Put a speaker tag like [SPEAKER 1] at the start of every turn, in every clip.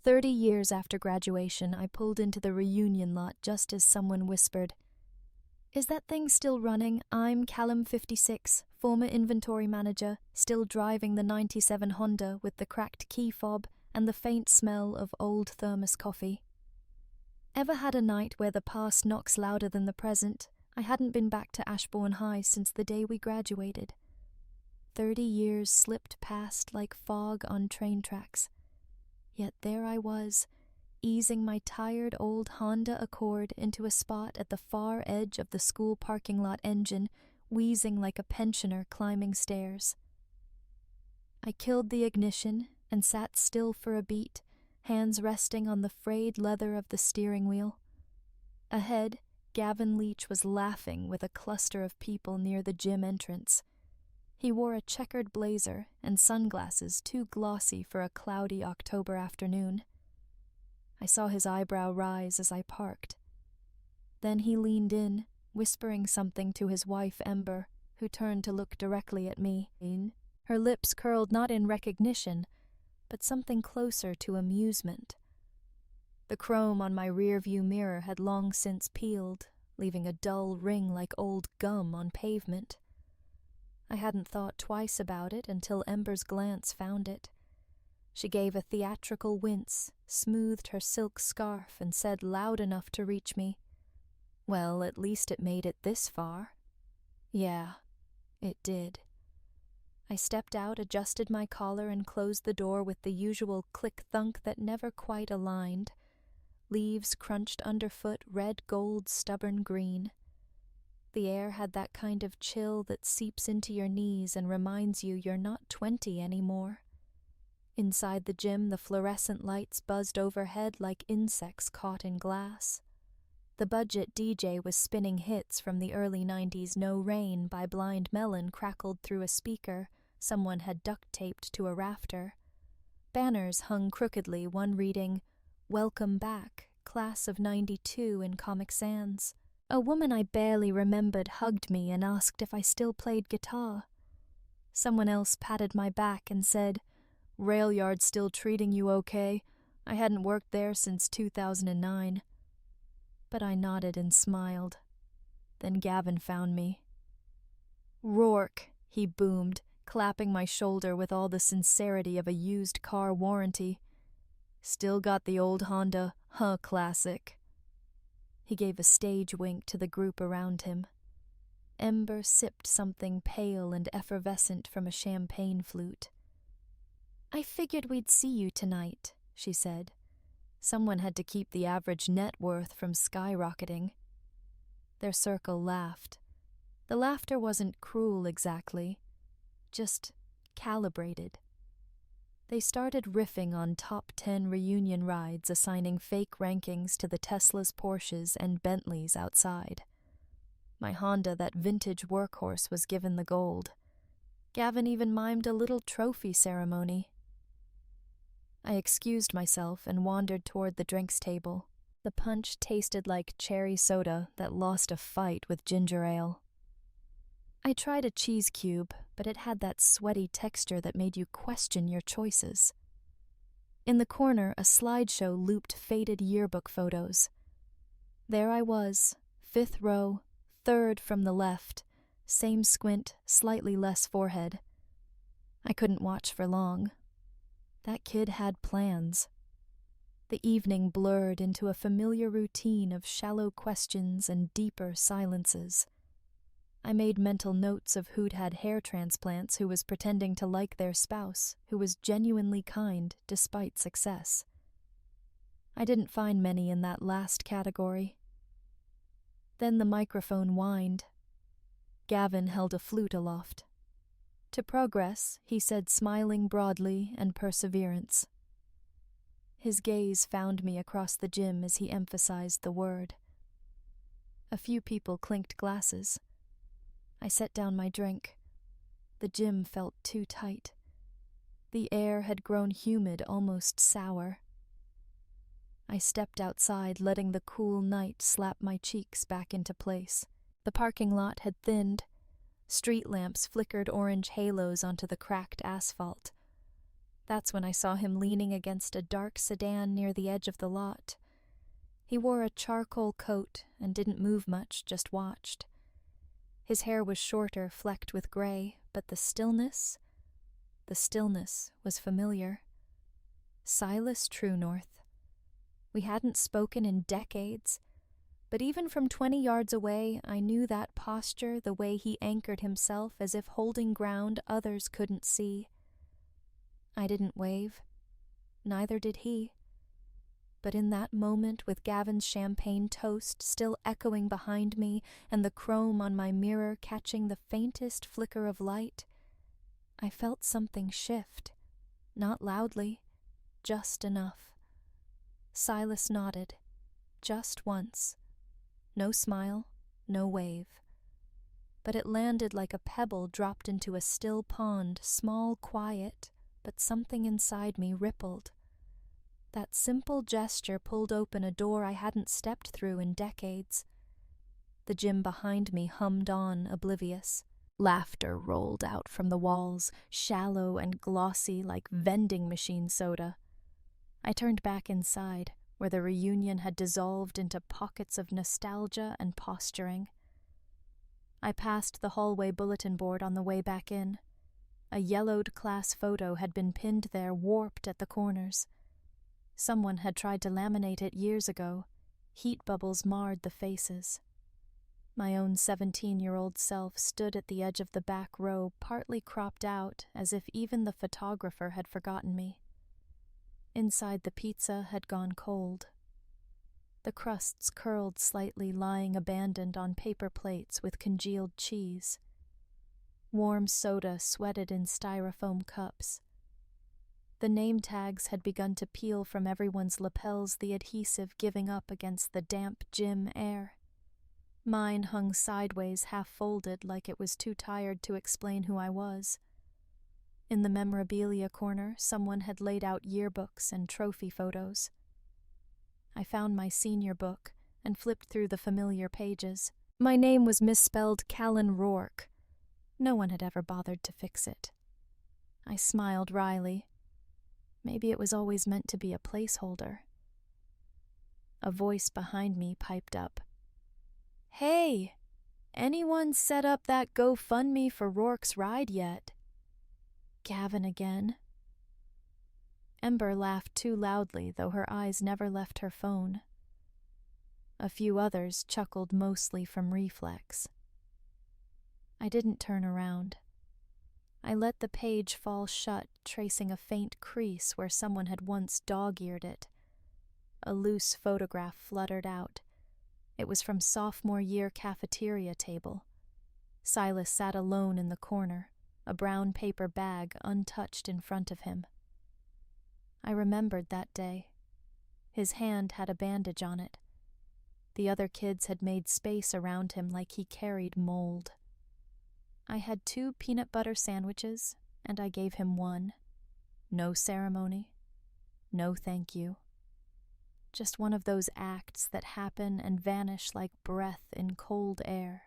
[SPEAKER 1] 30 years after graduation, I pulled into the reunion lot just as someone whispered, "Is that thing still running? I'm Callum 56, former inventory manager, still driving the 97 Honda with the cracked key fob and the faint smell of old thermos coffee." Ever had a night where the past knocks louder than the present? I hadn't been back to Ashbourne High since the day we graduated. 30 years slipped past like fog on train tracks. Yet there I was, easing my tired old Honda Accord into a spot at the far edge of the school parking lot engine, wheezing like a pensioner climbing stairs. I killed the ignition and sat still for a beat, hands resting on the frayed leather of the steering wheel. Ahead, Gavin Leach was laughing with a cluster of people near the gym entrance. He wore a checkered blazer and sunglasses too glossy for a cloudy October afternoon. I saw his eyebrow rise as I parked. Then he leaned in, whispering something to his wife Ember, who turned to look directly at me. Her lips curled not in recognition, but something closer to amusement. The chrome on my rearview mirror had long since peeled, leaving a dull ring like old gum on pavement. I hadn't thought twice about it until Ember's glance found it. She gave a theatrical wince, smoothed her silk scarf, and said loud enough to reach me, "Well, at least it made it this far." Yeah, it did. I stepped out, adjusted my collar, and closed the door with the usual click-thunk that never quite aligned. Leaves crunched underfoot, red, gold, stubborn green. The air had that kind of chill that seeps into your knees and reminds you you're not 20 anymore. Inside the gym, the fluorescent lights buzzed overhead like insects caught in glass. The budget DJ was spinning hits from the early 90s No Rain by Blind Melon crackled through a speaker someone had duct-taped to a rafter. Banners hung crookedly, one reading, "Welcome back, class of 92 in Comic Sans." A woman I barely remembered hugged me and asked if I still played guitar. Someone else patted my back and said, "Rail yard's still treating you okay? I hadn't worked there since 2009. But I nodded and smiled. Then Gavin found me. "Rourke," he boomed, clapping my shoulder with all the sincerity of a used car warranty. "Still got the old Honda, huh, classic." He gave a stage wink to the group around him. Ember sipped something pale and effervescent from a champagne flute. "I figured we'd see you tonight," she said. Someone had to keep the average net worth from skyrocketing. Their circle laughed. The laughter wasn't cruel exactly, just calibrated. They started riffing on top 10 reunion rides, assigning fake rankings to the Teslas, Porsches, and Bentleys outside. My Honda, that vintage workhorse, was given the gold. Gavin even mimed a little trophy ceremony. I excused myself and wandered toward the drinks table. The punch tasted like cherry soda that lost a fight with ginger ale. I tried a cheese cube, but it had that sweaty texture that made you question your choices. In the corner, a slideshow looped faded yearbook photos. There I was, 5th row, 3rd from the left, same squint, slightly less forehead. I couldn't watch for long. That kid had plans. The evening blurred into a familiar routine of shallow questions and deeper silences. I made mental notes of who'd had hair transplants, who was pretending to like their spouse, who was genuinely kind despite success. I didn't find many in that last category. Then the microphone whined. Gavin held a flute aloft. To progress, he said, smiling broadly, and perseverance. His gaze found me across the gym as he emphasized the word. A few people clinked glasses. I set down my drink. The gym felt too tight. The air had grown humid, almost sour. I stepped outside, letting the cool night slap my cheeks back into place. The parking lot had thinned. Street lamps flickered orange halos onto the cracked asphalt. That's when I saw him leaning against a dark sedan near the edge of the lot. He wore a charcoal coat and didn't move much, just watched. His hair was shorter, flecked with gray, but the stillness was familiar. Silas Truenorth. We hadn't spoken in decades, but even from 20 yards away, I knew that posture, the way he anchored himself as if holding ground others couldn't see. I didn't wave. Neither did he. But in that moment, with Gavin's champagne toast still echoing behind me and the chrome on my mirror catching the faintest flicker of light, I felt something shift. Not loudly, just enough. Silas nodded. Just once. No smile, no wave. But it landed like a pebble dropped into a still pond, small, quiet, but something inside me rippled. That simple gesture pulled open a door I hadn't stepped through in decades. The gym behind me hummed on, oblivious. Laughter rolled out from the walls, shallow and glossy like vending machine soda. I turned back inside, where the reunion had dissolved into pockets of nostalgia and posturing. I passed the hallway bulletin board on the way back in. A yellowed class photo had been pinned there, warped at the corners. Someone had tried to laminate it years ago. Heat bubbles marred the faces. My own 17-year-old self stood at the edge of the back row, partly cropped out, as if even the photographer had forgotten me. Inside, the pizza had gone cold. The crusts curled slightly, lying abandoned on paper plates with congealed cheese. Warm soda sweated in styrofoam cups. The name tags had begun to peel from everyone's lapels, the adhesive giving up against the damp gym air. Mine hung sideways, half-folded, like it was too tired to explain who I was. In the memorabilia corner, someone had laid out yearbooks and trophy photos. I found my senior book and flipped through the familiar pages. My name was misspelled Callan Rourke. No one had ever bothered to fix it. I smiled wryly. Maybe it was always meant to be a placeholder. A voice behind me piped up. "Hey, anyone set up that GoFundMe for Rourke's ride yet?" Gavin again. Ember laughed too loudly, though her eyes never left her phone. A few others chuckled, mostly from reflex. I didn't turn around. I let the page fall shut, tracing a faint crease where someone had once dog-eared it. A loose photograph fluttered out. It was from sophomore year cafeteria table. Silas sat alone in the corner, a brown paper bag untouched in front of him. I remembered that day. His hand had a bandage on it. The other kids had made space around him like he carried mold. I had 2 peanut butter sandwiches, and I gave him 1. No ceremony. No thank you. Just one of those acts that happen and vanish like breath in cold air.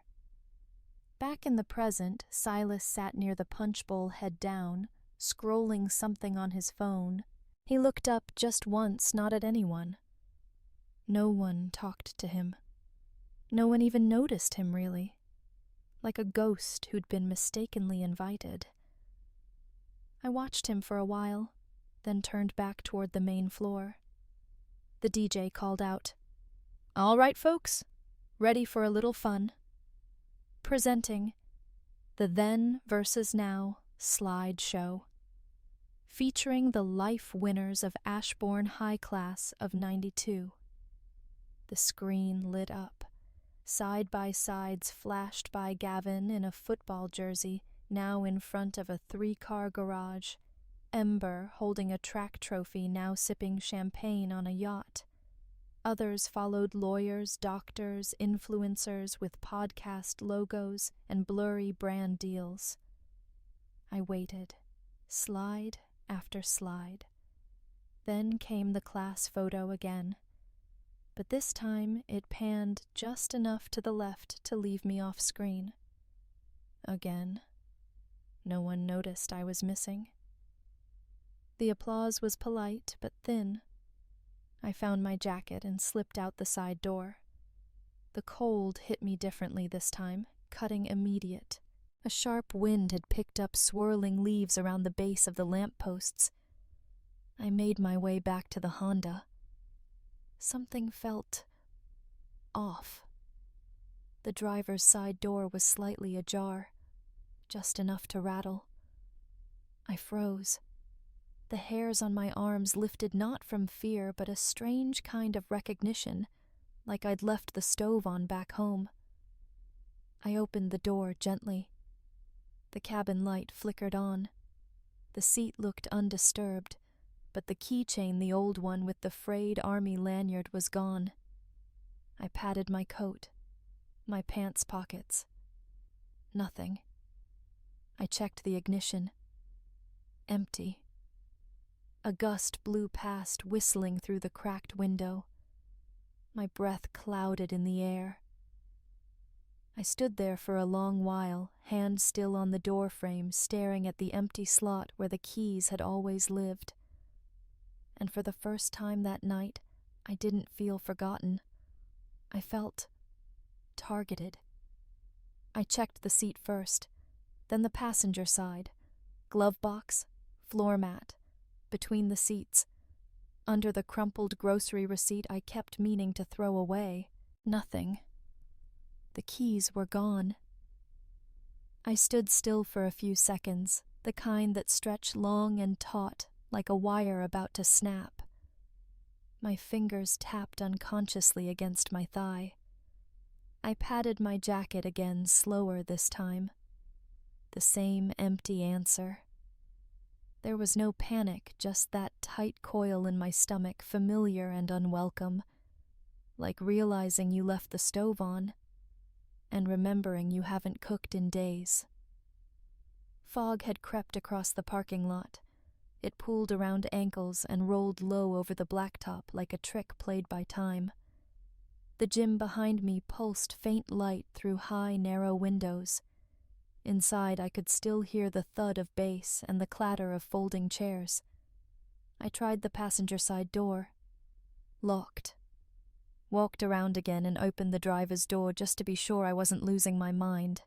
[SPEAKER 1] Back in the present, Silas sat near the punch bowl, head down, scrolling something on his phone. He looked up just once, not at anyone. No one talked to him. No one even noticed him, really. Like a ghost who'd been mistakenly invited. I watched him for a while, then turned back toward the main floor. The DJ called out, "All right, folks, ready for a little fun." Presenting the Then versus Now slideshow, featuring the life winners of Ashbourne High Class of '92. The screen lit up. Side-by-sides flashed by Gavin in a football jersey, now in front of a 3-car garage. Ember holding a track trophy, now sipping champagne on a yacht. Others followed lawyers, doctors, influencers with podcast logos and blurry brand deals. I waited, slide after slide. Then came the class photo again. But this time it panned just enough to the left to leave me off screen. Again. No one noticed I was missing. The applause was polite but thin. I found my jacket and slipped out the side door. The cold hit me differently this time, cutting immediate. A sharp wind had picked up swirling leaves around the base of the lampposts. I made my way back to the Honda. Something felt off. The driver's side door was slightly ajar, just enough to rattle. I froze. The hairs on my arms lifted not from fear, but a strange kind of recognition, like I'd left the stove on back home. I opened the door gently. The cabin light flickered on. The seat looked undisturbed, but the keychain, the old one with the frayed army lanyard, was gone. I patted my coat, my pants pockets. Nothing. I checked the ignition. Empty. A gust blew past, whistling through the cracked window. My breath clouded in the air. I stood there for a long while, hand still on the door frame, staring at the empty slot where the keys had always lived. And for the first time that night, I didn't feel forgotten. I felt targeted. I checked the seat first, then the passenger side, glove box, floor mat, between the seats. Under the crumpled grocery receipt I kept meaning to throw away. Nothing. The keys were gone. I stood still for a few seconds, the kind that stretch long and taut, like a wire about to snap. My fingers tapped unconsciously against my thigh. I patted my jacket again, slower this time. The same empty answer. There was no panic, just that tight coil in my stomach, familiar and unwelcome, like realizing you left the stove on, and remembering you haven't cooked in days. Fog had crept across the parking lot. It pooled around ankles and rolled low over the blacktop like a trick played by time. The gym behind me pulsed faint light through high, narrow windows. Inside, I could still hear the thud of bass and the clatter of folding chairs. I tried the passenger side door. Locked. Walked around again and opened the driver's door just to be sure I wasn't losing my mind.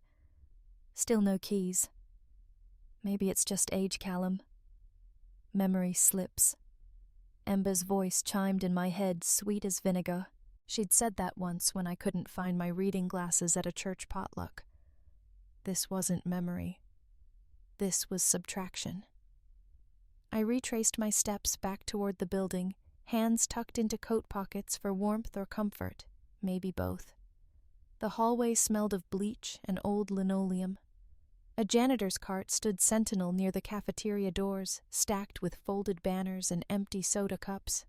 [SPEAKER 1] Still no keys. Maybe it's just age, Callum. Memory slips. Ember's voice chimed in my head, sweet as vinegar. She'd said that once when I couldn't find my reading glasses at a church potluck. This wasn't memory. This was subtraction. I retraced my steps back toward the building, hands tucked into coat pockets for warmth or comfort, maybe both. The hallway smelled of bleach and old linoleum. A janitor's cart stood sentinel near the cafeteria doors, stacked with folded banners and empty soda cups.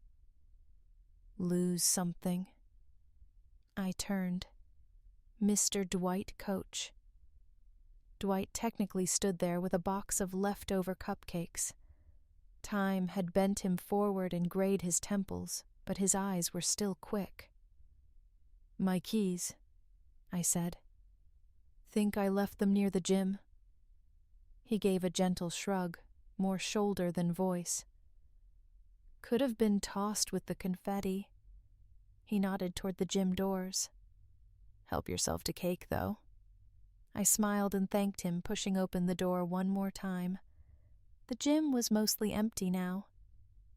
[SPEAKER 1] Lose something. I turned. Mr. Dwight Coach. Dwight technically stood there with a box of leftover cupcakes. Time had bent him forward and grayed his temples, but his eyes were still quick. "My keys," I said. "Think I left them near the gym?" He gave a gentle shrug, more shoulder than voice. "Could have been tossed with the confetti." He nodded toward the gym doors. "Help yourself to cake, though." I smiled and thanked him, pushing open the door one more time. The gym was mostly empty now.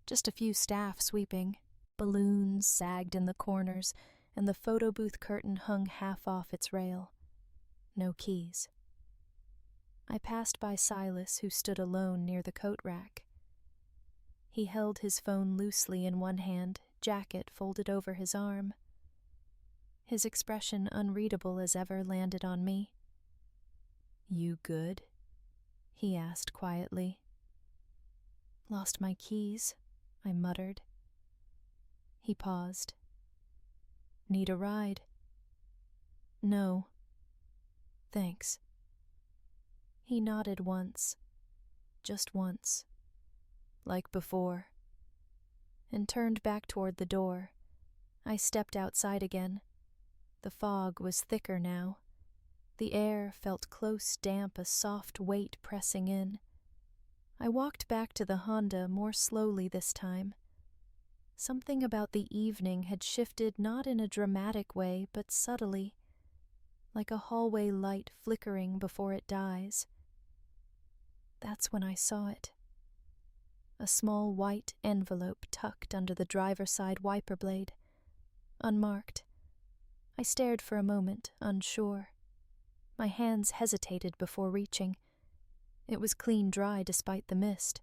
[SPEAKER 1] Just a few staff sweeping. Balloons sagged in the corners, and the photo booth curtain hung half off its rail. No keys. I passed by Silas, who stood alone near the coat rack. He held his phone loosely in one hand, jacket folded over his arm. His expression, unreadable as ever, landed on me. "You good?" he asked quietly. "Lost my keys," I muttered. He paused. "Need a ride?" "No. Thanks." He nodded once. Just once. Like before. And turned back toward the door. I stepped outside again. The fog was thicker now. The air felt close, damp, a soft weight pressing in. I walked back to the Honda more slowly this time. Something about the evening had shifted not in a dramatic way, but subtly, like a hallway light flickering before it dies. That's when I saw it. A small white envelope tucked under the driver's side wiper blade, unmarked. I stared for a moment, unsure. My hands hesitated before reaching. It was clean dry despite the mist,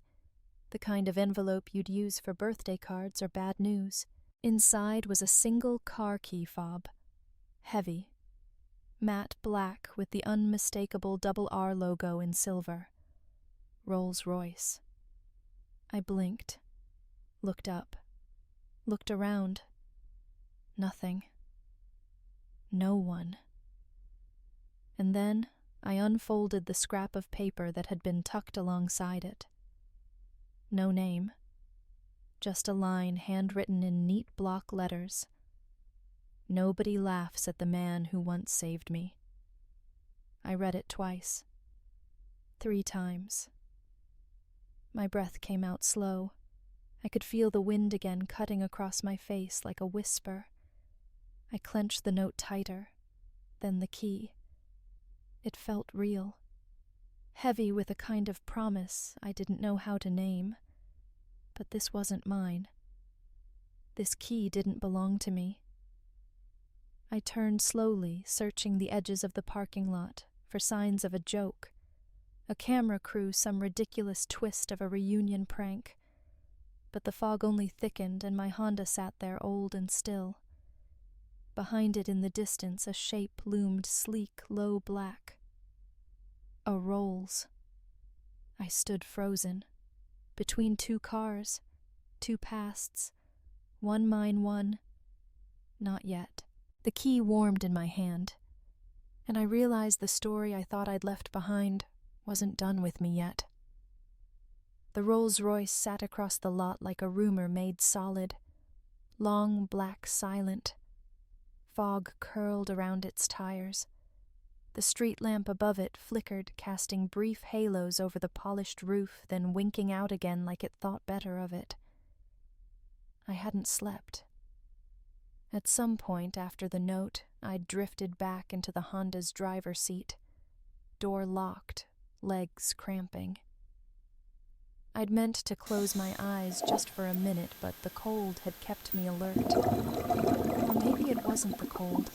[SPEAKER 1] the kind of envelope you'd use for birthday cards or bad news. Inside was a single car key fob, heavy, matte black with the unmistakable double R logo in silver. Rolls Royce. I blinked, looked up, looked around. Nothing. No one. And then I unfolded the scrap of paper that had been tucked alongside it. No name. Just a line handwritten in neat block letters. Nobody laughs at the man who once saved me. I read it twice. 3 times. My breath came out slow. I could feel the wind again cutting across my face like a whisper. I clenched the note tighter, then the key. It felt real. Heavy with a kind of promise I didn't know how to name. But this wasn't mine. This key didn't belong to me. I turned slowly, searching the edges of the parking lot for signs of a joke, a camera crew, some ridiculous twist of a reunion prank. But the fog only thickened and my Honda sat there old and still. Behind it in the distance a shape loomed sleek, low black. A Rolls. I stood frozen. Between 2 cars, 2 pasts, one mine, one. Not yet. The key warmed in my hand, and I realized the story I thought I'd left behind wasn't done with me yet. The Rolls Royce sat across the lot like a rumor made solid, long, black, silent. Fog curled around its tires. The street lamp above it flickered, casting brief halos over the polished roof, then winking out again like it thought better of it. I hadn't slept. At some point after the note, I'd drifted back into the Honda's driver's seat. Door locked, legs cramping. I'd meant to close my eyes just for a minute, but the cold had kept me alert. Or maybe it wasn't the cold.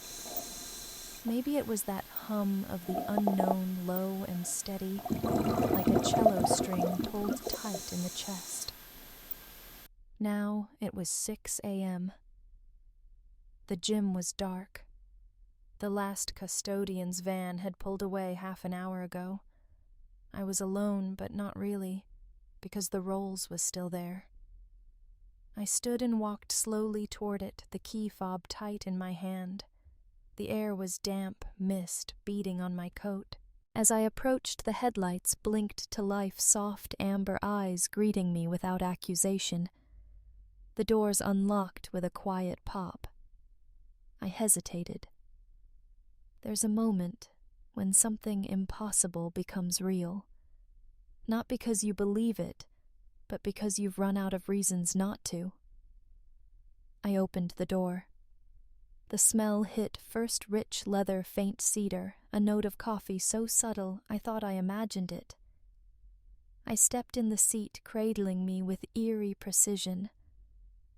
[SPEAKER 1] Maybe it was that hum of the unknown, low and steady, like a cello string pulled tight in the chest. Now it was 6 a.m. The gym was dark. The last custodian's van had pulled away half an hour ago. I was alone, but not really, because the Rolls was still there. I stood and walked slowly toward it, the key fob tight in my hand. The air was damp, mist beating on my coat. As I approached, the headlights blinked to life soft amber eyes greeting me without accusation. The doors unlocked with a quiet pop. I hesitated. There's a moment when something impossible becomes real. Not because you believe it, but because you've run out of reasons not to. I opened the door. The smell hit first rich leather, faint cedar, a note of coffee so subtle I thought I imagined it. I stepped in the seat, cradling me with eerie precision.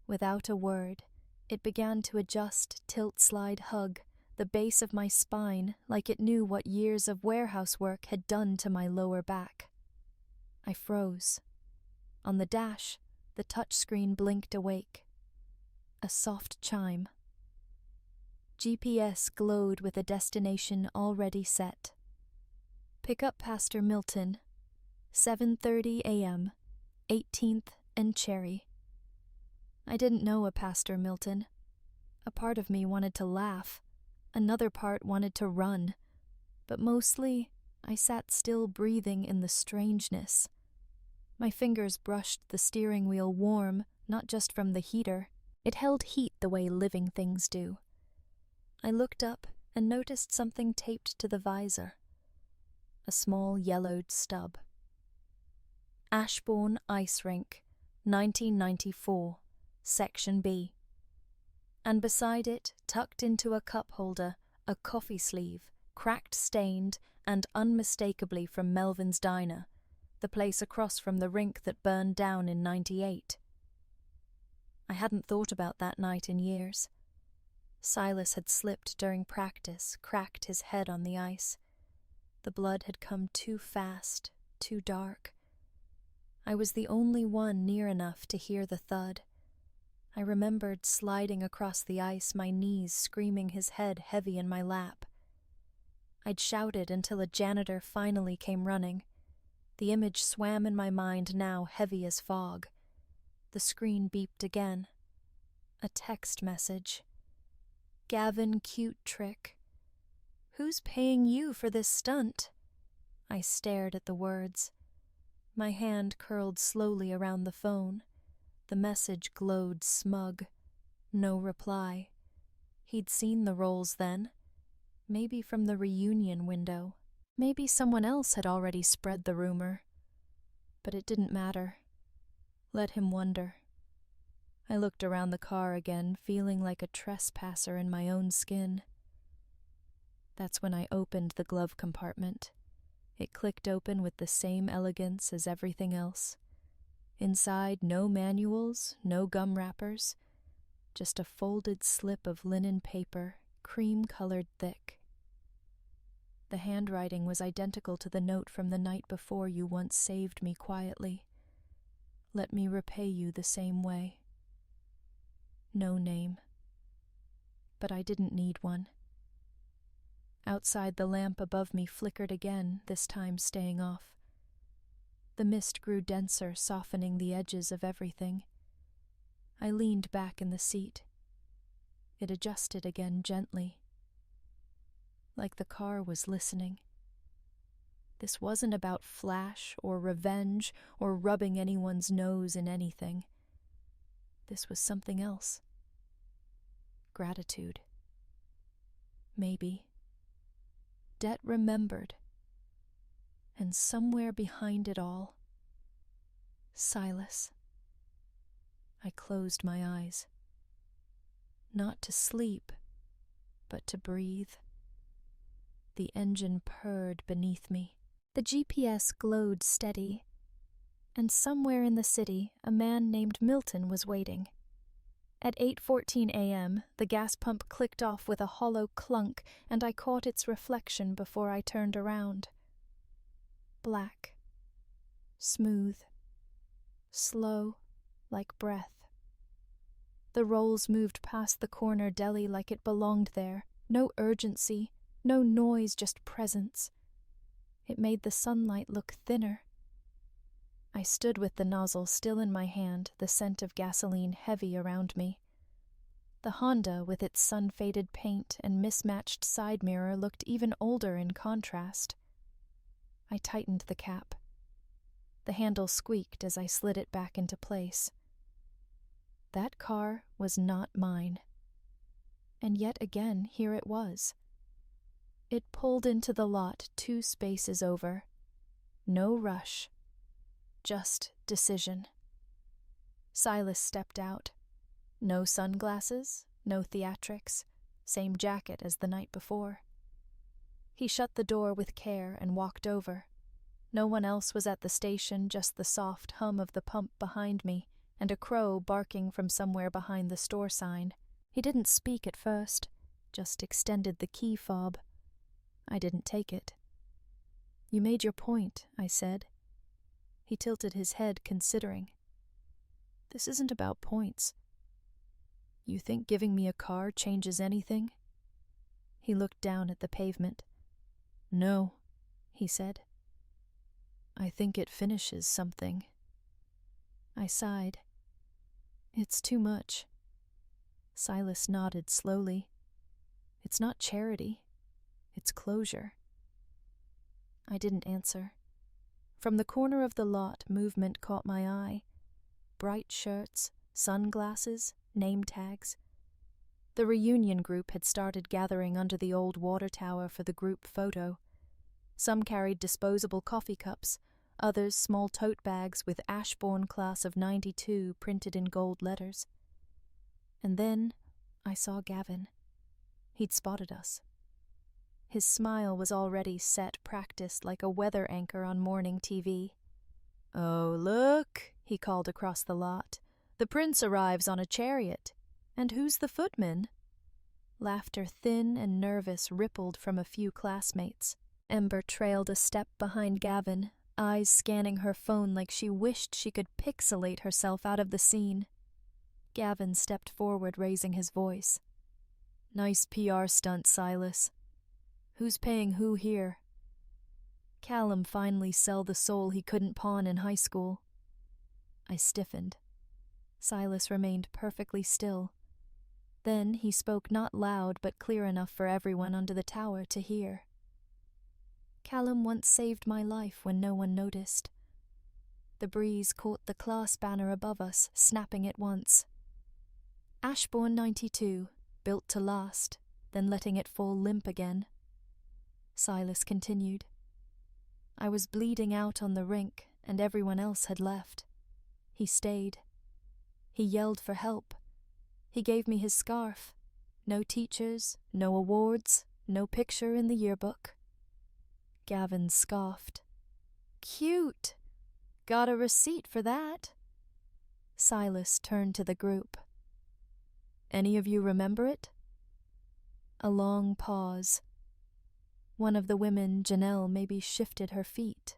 [SPEAKER 1] Without a word, it began to adjust, tilt, slide, hug, the base of my spine like it knew what years of warehouse work had done to my lower back. I froze. On the dash, the touchscreen blinked awake. A soft chime. GPS glowed with a destination already set. Pick up Pastor Milton, 7:30 a.m., 18th and Cherry. I didn't know a Pastor Milton. A part of me wanted to laugh. Another part wanted to run. But mostly, I sat still breathing in the strangeness. My fingers brushed the steering wheel warm, not just from the heater. It held heat the way living things do. I looked up and noticed something taped to the visor. A small yellowed stub. Ashbourne Ice Rink, 1994, Section B. And beside it, tucked into a cup holder, a coffee sleeve, cracked, stained, and unmistakably from Melvin's Diner, the place across from the rink that burned down in '98. I hadn't thought about that night in years. Silas had slipped during practice, cracked his head on the ice. The blood had come too fast, too dark. I was the only one near enough to hear the thud. I remembered sliding across the ice, my knees screaming, his head heavy in my lap. I'd shouted until a janitor finally came running. The image swam in my mind now, heavy as fog. The screen beeped again. A text message. Gavin, cute trick. Who's paying you for this stunt? I stared at the words. My hand curled slowly around the phone. The message glowed smug. No reply. He'd seen the rolls then. Maybe from the reunion window. Maybe someone else had already spread the rumor. But it didn't matter. Let him wonder. I looked around the car again, feeling like a trespasser in my own skin. That's when I opened the glove compartment. It clicked open with the same elegance as everything else. Inside, no manuals, no gum wrappers, just a folded slip of linen paper, cream-colored thick. The handwriting was identical to the note from the night before you once saved me quietly. Let me repay you the same way. No name. But I didn't need one. Outside, the lamp above me flickered again, this time staying off. The mist grew denser, softening the edges of everything. I leaned back in the seat. It adjusted again gently. Like the car was listening. This wasn't about flash or revenge or rubbing anyone's nose in anything. This was something else. Gratitude. Maybe. Debt remembered. And somewhere behind it all, Silas. I closed my eyes. Not to sleep, but to breathe. The engine purred beneath me. The GPS glowed steady. And somewhere in the city, a man named Milton was waiting. At 8:14 a.m., the gas pump clicked off with a hollow clunk, and I caught its reflection before I turned around. Black. Smooth. Slow, like breath. The Rolls moved past the corner deli like it belonged there. No urgency, no noise, just presence. It made the sunlight look thinner. I stood with the nozzle still in my hand, the scent of gasoline heavy around me. The Honda, with its sun-faded paint and mismatched side mirror, looked even older in contrast. I tightened the cap. The handle squeaked as I slid it back into place. That car was not mine. And yet again, here it was. It pulled into the lot 2 spaces over. No rush. Just decision. Silas stepped out. No sunglasses, no theatrics, same jacket as the night before. He shut the door with care and walked over. No one else was at the station, just the soft hum of the pump behind me and a crow barking from somewhere behind the store sign. He didn't speak at first, just extended the key fob. I didn't take it. You made your point, I said. He tilted his head, considering. This isn't about points. You think giving me a car changes anything? He looked down at the pavement. No, he said. I think it finishes something. I sighed. It's too much. Silas nodded slowly. It's not charity. It's closure. I didn't answer. From the corner of the lot, movement caught my eye. Bright shirts, sunglasses, name tags. The reunion group had started gathering under the old water tower for the group photo. Some carried disposable coffee cups, others small tote bags with Ashbourne Class of '92 printed in gold letters. And then I saw Gavin. He'd spotted us. His smile was already set, practiced like a weather anchor on morning TV. "Oh, look," he called across the lot. "The prince arrives on a chariot. And who's the footman?" Laughter thin and nervous rippled from a few classmates. Ember trailed a step behind Gavin, eyes scanning her phone like she wished she could pixelate herself out of the scene. Gavin stepped forward, raising his voice. "Nice PR stunt, Silas. Who's paying who here?" Callum finally sell the soul he couldn't pawn in high school. I stiffened. Silas remained perfectly still. Then he spoke, not loud but clear enough for everyone under the tower to hear. "Callum once saved my life when no one noticed." The breeze caught the class banner above us, snapping it once. "Ashbourne '92, built to last, then letting it fall limp again." Silas continued. "I was bleeding out on the rink, and everyone else had left. He stayed. He yelled for help. He gave me his scarf. No teachers, no awards, no picture in the yearbook." Gavin scoffed. "Cute! Got a receipt for that." Silas turned to the group. "Any of you remember it?" A long pause. One of the women, Janelle, maybe shifted her feet.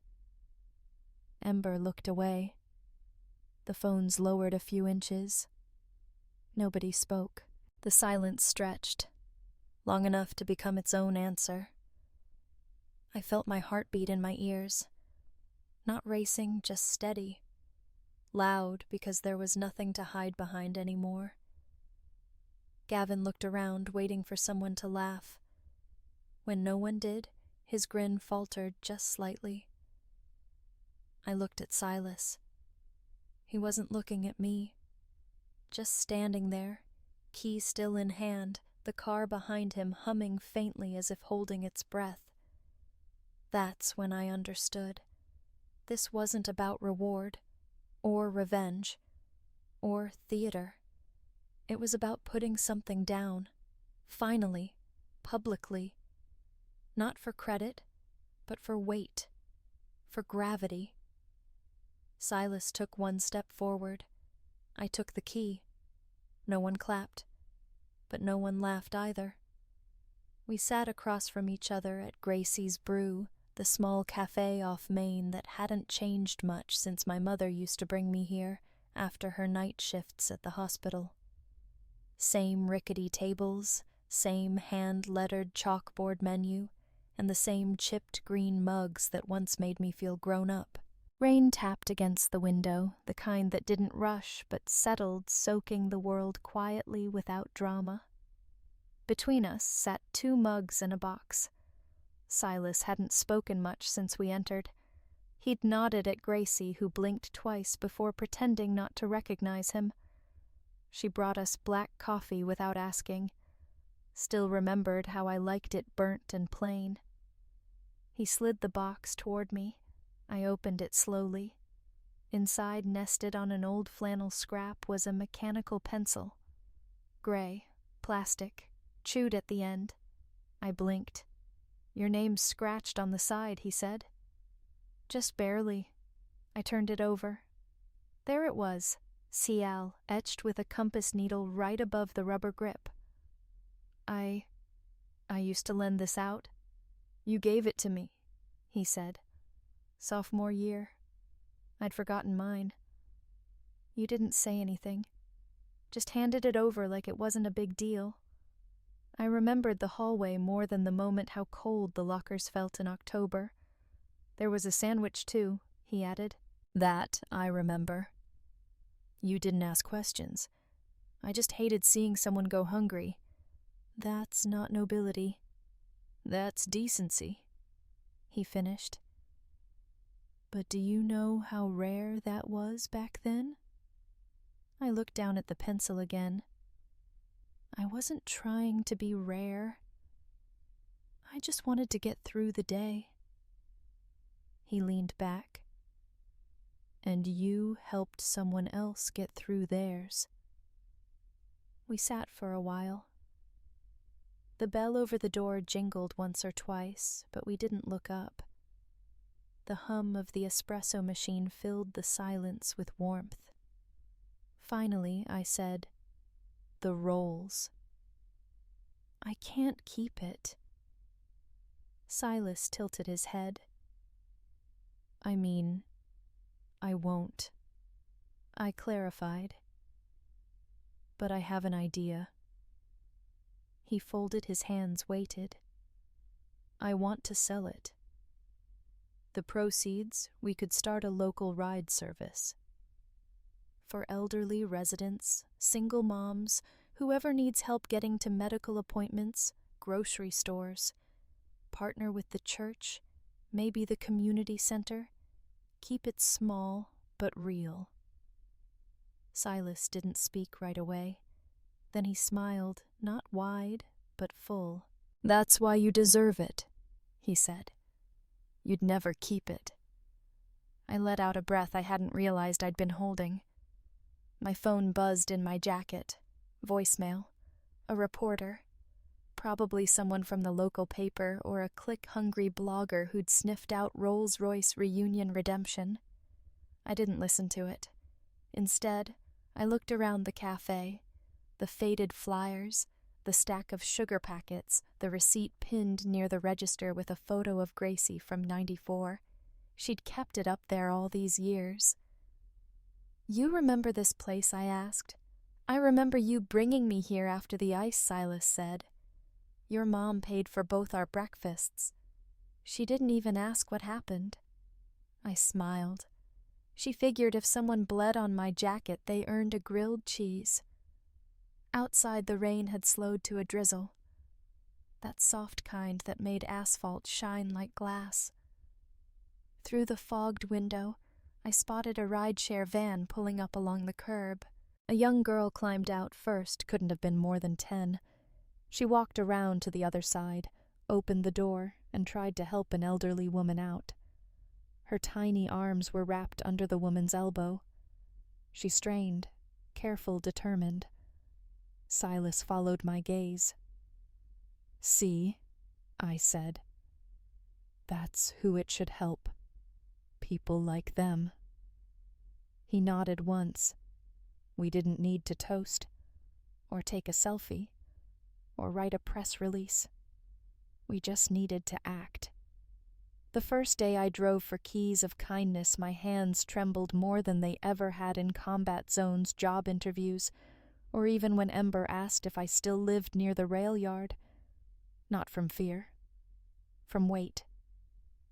[SPEAKER 1] Ember looked away. The phones lowered a few inches. Nobody spoke. The silence stretched, long enough to become its own answer. I felt my heartbeat in my ears. Not racing, just steady. Loud, because there was nothing to hide behind anymore. Gavin looked around, waiting for someone to laugh. When no one did, his grin faltered just slightly. I looked at Silas. He wasn't looking at me. Just standing there, key still in hand, the car behind him humming faintly as if holding its breath. That's when I understood. This wasn't about reward, or revenge, or theater. It was about putting something down, finally, publicly. Not for credit, but for weight, for gravity. Silas took one step forward. I took the key. No one clapped, but no one laughed either. We sat across from each other at Gracie's Brew, the small cafe off Main that hadn't changed much since my mother used to bring me here after her night shifts at the hospital. Same rickety tables, same hand-lettered chalkboard menu, and the same chipped green mugs that once made me feel grown up. Rain tapped against the window, the kind that didn't rush but settled, soaking the world quietly without drama. Between us sat 2 mugs and a box. Silas hadn't spoken much since we entered. He'd nodded at Gracie, who blinked twice before pretending not to recognize him. She brought us black coffee without asking. Still remembered how I liked it burnt and plain. He slid the box toward me. I opened it slowly. Inside, nested on an old flannel scrap, was a mechanical pencil. Gray, plastic, chewed at the end. I blinked. "Your name's scratched on the side," he said. "Just barely." I turned it over. There it was, Cial, etched with a compass needle right above the rubber grip. I used to lend this out." "You gave it to me," he said. "Sophomore year. I'd forgotten mine." "You didn't say anything. Just handed it over like it wasn't a big deal." I remembered the hallway more than the moment how cold the lockers felt in October. "There was a sandwich, too," he added. "That I remember." "You didn't ask questions. I just hated seeing someone go hungry." "That's not nobility." "That's decency," he finished. "But do you know how rare that was back then?" I looked down at the pencil again. I wasn't trying to be rare. I just wanted to get through the day. He leaned back. and you helped someone else get through theirs. We sat for a while. The bell over the door jingled once or twice, but we didn't look up. The hum of the espresso machine filled the silence with warmth. Finally, I said, "The Rolls." "I can't keep it." Silas tilted his head. "I mean, I won't," I clarified. "But I have an idea." He folded his hands, waited. "I want to sell it. The proceeds, we could start a local ride service. For elderly residents, single moms, whoever needs help getting to medical appointments, grocery stores. Partner with the church, maybe the community center. Keep it small, but real." Silas didn't speak right away. Then he smiled, not wide, but full. "That's why you deserve it," he said. "You'd never keep it." I let out a breath I hadn't realized I'd been holding. My phone buzzed in my jacket. Voicemail. A reporter. Probably someone from the local paper or a click-hungry blogger who'd sniffed out Rolls Royce reunion redemption. I didn't listen to it. Instead, I looked around the cafe. The faded flyers, the stack of sugar packets, the receipt pinned near the register with a photo of Gracie from '94. She'd kept it up there all these years. "You remember this place?" I asked. "I remember you bringing me here after the ice," Silas said. "Your mom paid for both our breakfasts. She didn't even ask what happened." I smiled. She figured if someone bled on my jacket, they earned a grilled cheese. Outside, the rain had slowed to a drizzle. That soft kind that made asphalt shine like glass. Through the fogged window, I spotted a rideshare van pulling up along the curb. A young girl climbed out first, couldn't have been more than 10. She walked around to the other side, opened the door, and tried to help an elderly woman out. Her tiny arms were wrapped under the woman's elbow. She strained, careful, determined. Silas followed my gaze. "See," I said. "That's who it should help. People like them." He nodded once. We didn't need to toast, or take a selfie, or write a press release. We just needed to act. The first day I drove for keys of kindness, my hands trembled more than they ever had in combat zones, job interviews, or even when Ember asked if I still lived near the rail yard. Not from fear. From weight.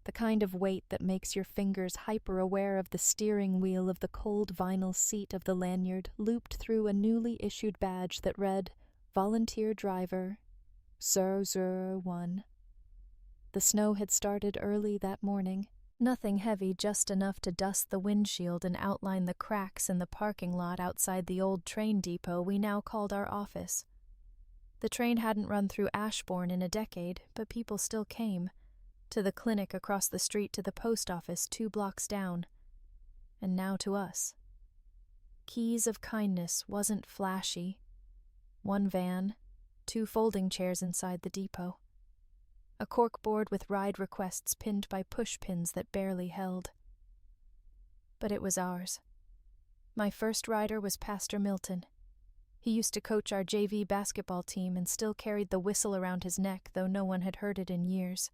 [SPEAKER 1] The kind of weight that makes your fingers hyper-aware of the steering wheel of the cold vinyl seat of the lanyard looped through a newly issued badge that read, "Volunteer Driver, 001. The snow had started early that morning. Nothing heavy, just enough to dust the windshield and outline the cracks in the parking lot outside the old train depot we now called our office. The train hadn't run through Ashbourne in a decade, but people still came. To the clinic across the street, to the post office 2 blocks down. And now to us. Keys of Kindness wasn't flashy. 1 van, 2 folding chairs inside the depot. A corkboard with ride requests pinned by push pins that barely held. But it was ours. My first rider was Pastor Milton. He used to coach our JV basketball team and still carried the whistle around his neck, though no one had heard it in years.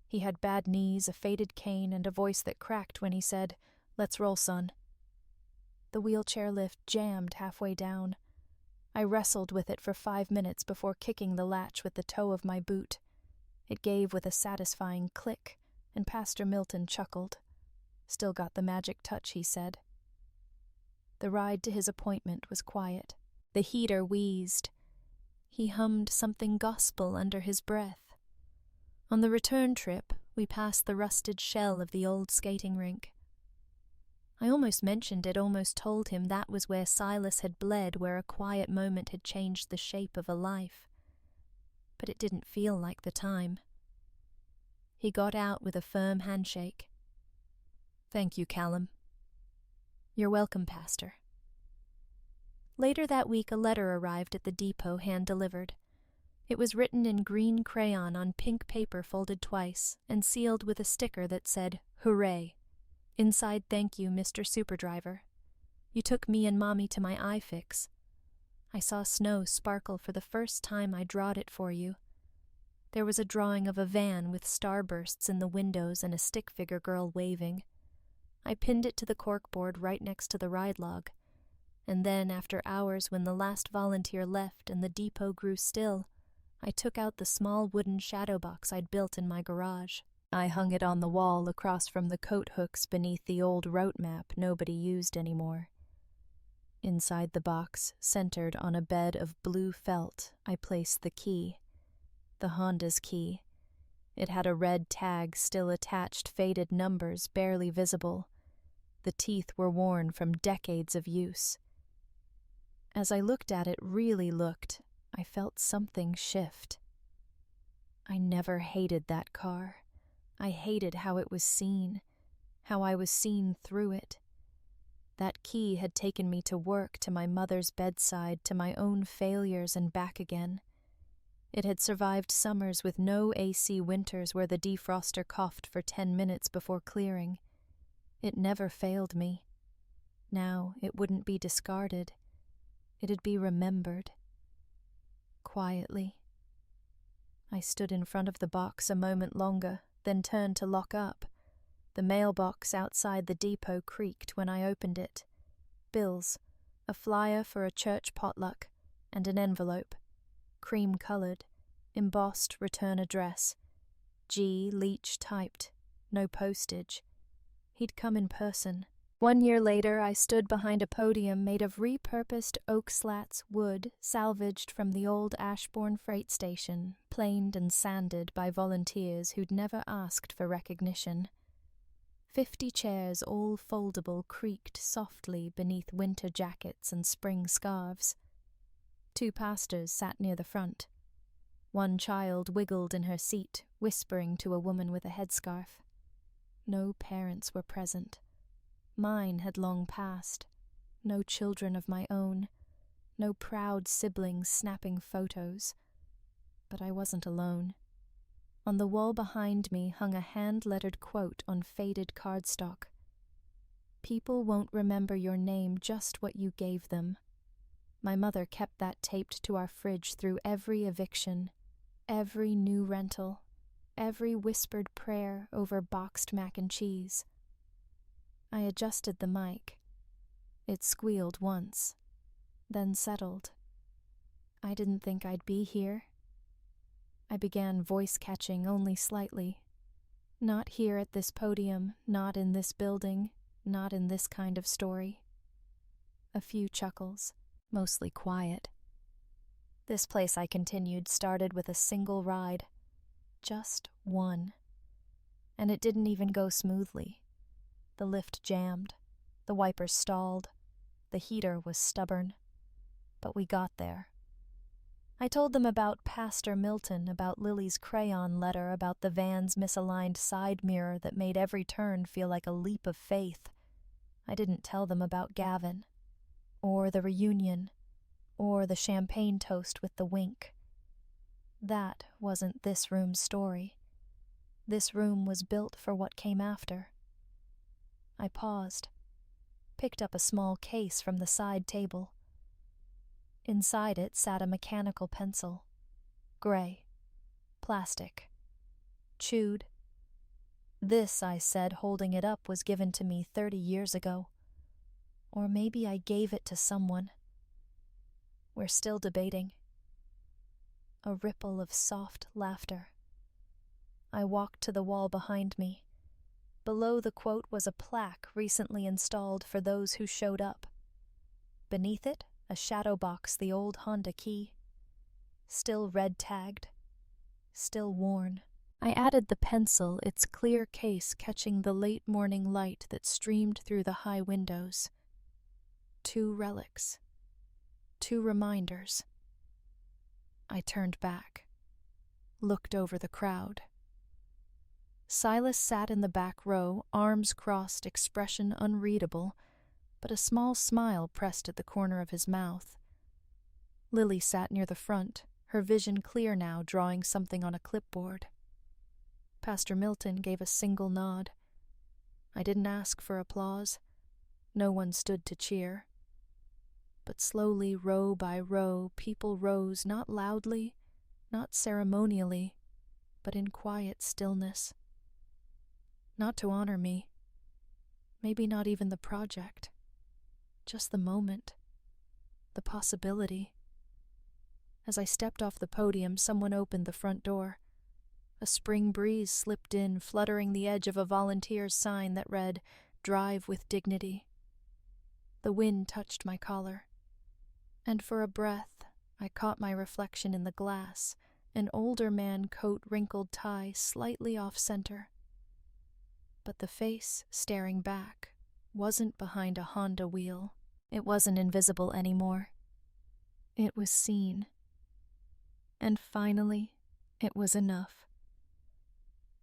[SPEAKER 1] He had bad knees, a faded cane, and a voice that cracked when he said, "Let's roll, son." The wheelchair lift jammed halfway down. I wrestled with it for 5 minutes before kicking the latch with the toe of my boot. It gave with a satisfying click, and Pastor Milton chuckled. "Still got the magic touch," he said. The ride to his appointment was quiet. The heater wheezed. He hummed something gospel under his breath. On the return trip, we passed the rusted shell of the old skating rink. I almost mentioned it, almost told him that was where Silas had bled, where a quiet moment had changed the shape of a life. But it didn't feel like the time. He got out with a firm handshake. "Thank you, Callum. You're welcome, Pastor. Later that week, a letter arrived at the depot hand-delivered. It was written in green crayon on pink paper folded twice and sealed with a sticker that said, "Hooray." Inside, "Thank you, Mr. Superdriver. You took me and Mommy to my eye fix. I saw snow sparkle for the first time I drawed it for you. There was a drawing of a van with starbursts in the windows and a stick figure girl waving. I pinned it to the corkboard right next to the ride log. And then, after hours when the last volunteer left and the depot grew still, I took out the small wooden shadow box I'd built in my garage. I hung it on the wall across from the coat hooks beneath the old route map nobody used anymore. Inside the box, centered on a bed of blue felt, I placed the key. The Honda's key. It had a red tag still attached, faded numbers barely visible. The teeth were worn from decades of use. As I looked at it, really looked, I felt something shift. I never hated that car. I hated how it was seen, how I was seen through it. That key had taken me to work, to my mother's bedside, to my own failures and back again. It had survived summers with no AC winters where the defroster coughed for 10 minutes before clearing. It never failed me. Now it wouldn't be discarded. It'd be remembered. Quietly. I stood in front of the box a moment longer, then turned to lock up. The mailbox outside the depot creaked when I opened it. Bills, a flyer for a church potluck, and an envelope. Cream-colored, embossed return address. G. Leach typed, no postage. He'd come in person. 1 year later, I stood behind a podium made of repurposed oak slats wood salvaged from the old Ashbourne freight station, planed and sanded by volunteers who'd never asked for recognition. 50 chairs, all foldable, creaked softly beneath winter jackets and spring scarves. 2 pastors sat near the front. 1 child wiggled in her seat, whispering to a woman with a headscarf. No parents were present. Mine had long passed. No children of my own. No proud siblings snapping photos. But I wasn't alone. On the wall behind me hung a hand-lettered quote on faded cardstock. People won't remember your name, just what you gave them. My mother kept that taped to our fridge through every eviction, every new rental, every whispered prayer over boxed mac and cheese. I adjusted the mic. It squealed once, then settled. I didn't think I'd be here. I began voice-catching only slightly. Not here at this podium, not in this building, not in this kind of story. A few chuckles, mostly quiet. This place, I continued, started with a single ride. Just one. And it didn't even go smoothly. The lift jammed. The wipers stalled. The heater was stubborn. But we got there. I told them about Pastor Milton, about Lily's crayon letter, about the van's misaligned side mirror that made every turn feel like a leap of faith. I didn't tell them about Gavin, or the reunion, or the champagne toast with the wink. That wasn't this room's story. This room was built for what came after. I paused, picked up a small case from the side table. Inside it sat a mechanical pencil. Gray. Plastic. Chewed. This, I said, holding it up, was given to me 30 years ago. Or maybe I gave it to someone. We're still debating. A ripple of soft laughter. I walked to the wall behind me. Below the quote was a plaque recently installed for those who showed up. Beneath it, a shadow box, the old Honda key. Still red-tagged. Still worn. I added the pencil, its clear case catching the late morning light that streamed through the high windows. 2 relics. 2 reminders. I turned back. Looked over the crowd. Silas sat in the back row, arms crossed, expression unreadable, but a small smile pressed at the corner of his mouth. Lily sat near the front, her vision clear now, drawing something on a clipboard. Pastor Milton gave a single nod. I didn't ask for applause. No one stood to cheer. But slowly, row by row, people rose, not loudly, not ceremonially, but in quiet stillness. Not to honor me. Maybe not even the project. Just the moment. The possibility. As I stepped off the podium, someone opened the front door. A spring breeze slipped in, fluttering the edge of a volunteer's sign that read, "Drive with Dignity." The wind touched my collar. And for a breath, I caught my reflection in the glass, an older man, coat, wrinkled tie, slightly off-center. But the face, staring back, wasn't behind a Honda wheel. It wasn't invisible anymore. It was seen. And finally, it was enough.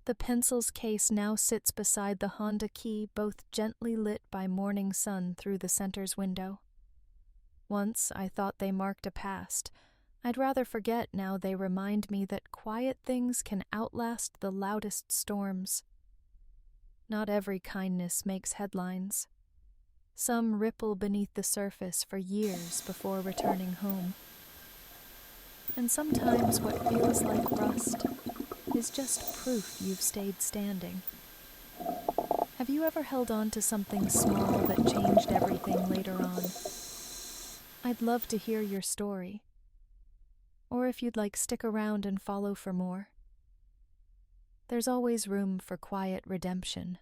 [SPEAKER 1] The pencil's case now sits beside the Honda key, both gently lit by morning sun through the center's window. Once I thought they marked a past. I'd rather forget now they remind me that quiet things can outlast the loudest storms. Not every kindness makes headlines. Some ripple beneath the surface for years before returning home. And sometimes what feels like rust is just proof you've stayed standing. Have you ever held on to something small that changed everything later on? I'd love to hear your story. Or if you'd like, stick around and follow for more. There's always room for quiet redemption.